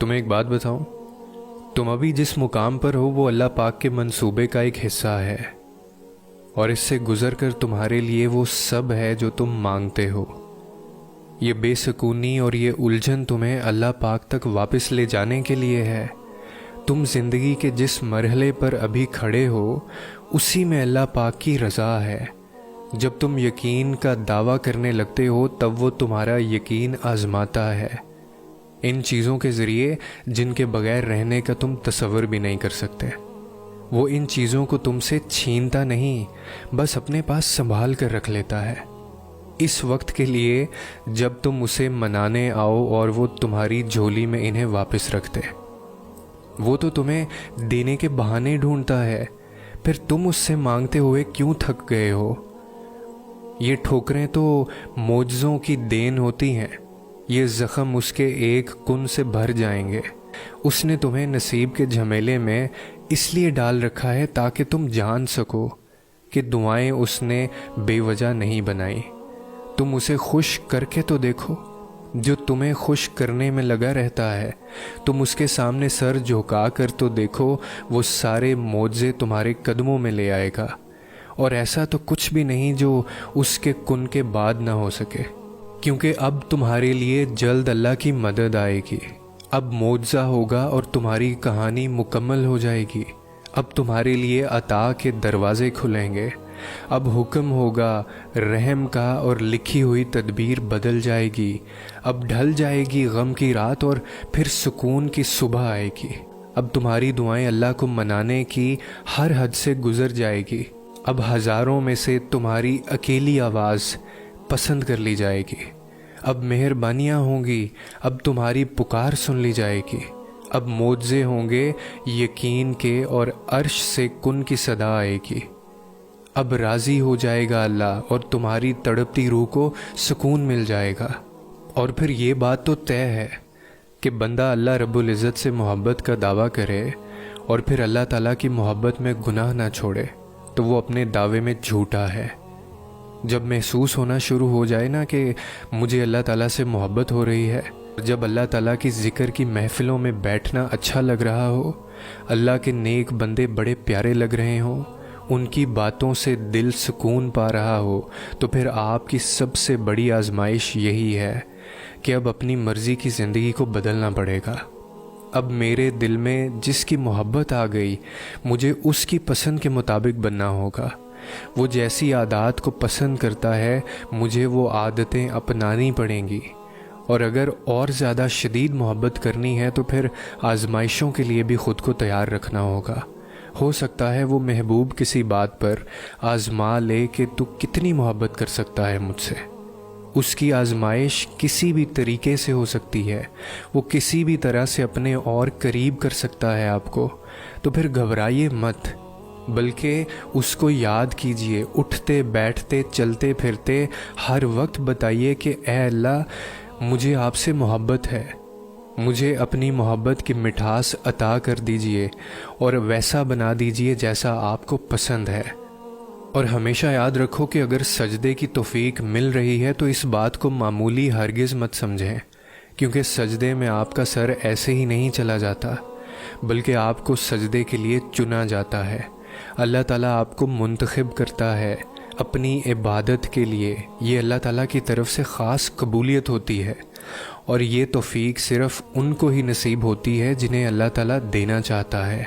تمہیں ایک بات بتاؤں، تم ابھی جس مقام پر ہو وہ اللہ پاک کے منصوبے کا ایک حصہ ہے، اور اس سے گزر کر تمہارے لیے وہ سب ہے جو تم مانگتے ہو۔ یہ بے سکونی اور یہ الجھن تمہیں اللہ پاک تک واپس لے جانے کے لیے ہے۔ تم زندگی کے جس مرحلے پر ابھی کھڑے ہو اسی میں اللہ پاک کی رضا ہے۔ جب تم یقین کا دعویٰ کرنے لگتے ہو تب وہ تمہارا یقین آزماتا ہے، ان چیزوں کے ذریعے جن کے بغیر رہنے کا تم تصور بھی نہیں کر سکتے۔ وہ ان چیزوں کو تم سے چھینتا نہیں، بس اپنے پاس سنبھال کر رکھ لیتا ہے، اس وقت کے لیے جب تم اسے منانے آؤ اور وہ تمہاری جھولی میں انہیں واپس رکھتے۔ وہ تو تمہیں دینے کے بہانے ڈھونڈتا ہے، پھر تم اس سے مانگتے ہوئے کیوں تھک گئے ہو؟ یہ ٹھوکریں تو معجزوں کی دین ہوتی ہیں، یہ زخم اس کے ایک کن سے بھر جائیں گے۔ اس نے تمہیں نصیب کے جھمیلے میں اس لیے ڈال رکھا ہے تاکہ تم جان سکو کہ دعائیں اس نے بے وجہ نہیں بنائی۔ تم اسے خوش کر کے تو دیکھو، جو تمہیں خوش کرنے میں لگا رہتا ہے۔ تم اس کے سامنے سر جھکا کر تو دیکھو، وہ سارے معجزے تمہارے قدموں میں لے آئے گا، اور ایسا تو کچھ بھی نہیں جو اس کے کن کے بعد نہ ہو سکے، کیونکہ اب تمہارے لیے جلد اللہ کی مدد آئے گی۔ اب معجزہ ہوگا اور تمہاری کہانی مکمل ہو جائے گی۔ اب تمہارے لیے عطا کے دروازے کھلیں گے۔ اب حکم ہوگا رحم کا اور لکھی ہوئی تدبیر بدل جائے گی۔ اب ڈھل جائے گی غم کی رات اور پھر سکون کی صبح آئے گی۔ اب تمہاری دعائیں اللہ کو منانے کی ہر حد سے گزر جائے گی۔ اب ہزاروں میں سے تمہاری اکیلی آواز پسند کر لی جائے گی۔ اب مہربانیاں ہوں گی، اب تمہاری پکار سن لی جائے گی۔ اب معجزے ہوں گے یقین کے اور عرش سے کن کی صدا آئے گی۔ اب راضی ہو جائے گا اللہ اور تمہاری تڑپتی روح کو سکون مل جائے گا۔ اور پھر یہ بات تو طے ہے کہ بندہ اللہ رب العزت سے محبت کا دعویٰ کرے اور پھر اللہ تعالیٰ کی محبت میں گناہ نہ چھوڑے تو وہ اپنے دعوے میں جھوٹا ہے۔ جب محسوس ہونا شروع ہو جائے نا کہ مجھے اللہ تعالیٰ سے محبت ہو رہی ہے، جب اللہ تعالیٰ کی ذکر کی محفلوں میں بیٹھنا اچھا لگ رہا ہو، اللہ کے نیک بندے بڑے پیارے لگ رہے ہوں، ان کی باتوں سے دل سکون پا رہا ہو، تو پھر آپ کی سب سے بڑی آزمائش یہی ہے کہ اب اپنی مرضی کی زندگی کو بدلنا پڑے گا۔ اب میرے دل میں جس کی محبت آ گئی، مجھے اس کی پسند کے مطابق بننا ہوگا۔ وہ جیسی عادات کو پسند کرتا ہے مجھے وہ عادتیں اپنانی پڑیں گی، اور اگر اور زیادہ شدید محبت کرنی ہے تو پھر آزمائشوں کے لیے بھی خود کو تیار رکھنا ہوگا۔ ہو سکتا ہے وہ محبوب کسی بات پر آزما لے کہ تو کتنی محبت کر سکتا ہے مجھ سے۔ اس کی آزمائش کسی بھی طریقے سے ہو سکتی ہے، وہ کسی بھی طرح سے اپنے اور قریب کر سکتا ہے آپ کو۔ تو پھر گھبرائیے مت، بلکہ اس کو یاد کیجئے، اٹھتے بیٹھتے چلتے پھرتے ہر وقت بتائیے کہ اے اللہ، مجھے آپ سے محبت ہے، مجھے اپنی محبت کی مٹھاس عطا کر دیجئے اور ویسا بنا دیجئے جیسا آپ کو پسند ہے۔ اور ہمیشہ یاد رکھو کہ اگر سجدے کی توفیق مل رہی ہے تو اس بات کو معمولی ہرگز مت سمجھیں، کیونکہ سجدے میں آپ کا سر ایسے ہی نہیں چلا جاتا، بلکہ آپ کو سجدے کے لیے چنا جاتا ہے۔ اللہ تعالیٰ آپ کو منتخب کرتا ہے اپنی عبادت کے لیے۔ یہ اللہ تعالیٰ کی طرف سے خاص قبولیت ہوتی ہے، اور یہ توفیق صرف ان کو ہی نصیب ہوتی ہے جنہیں اللہ تعالیٰ دینا چاہتا ہے۔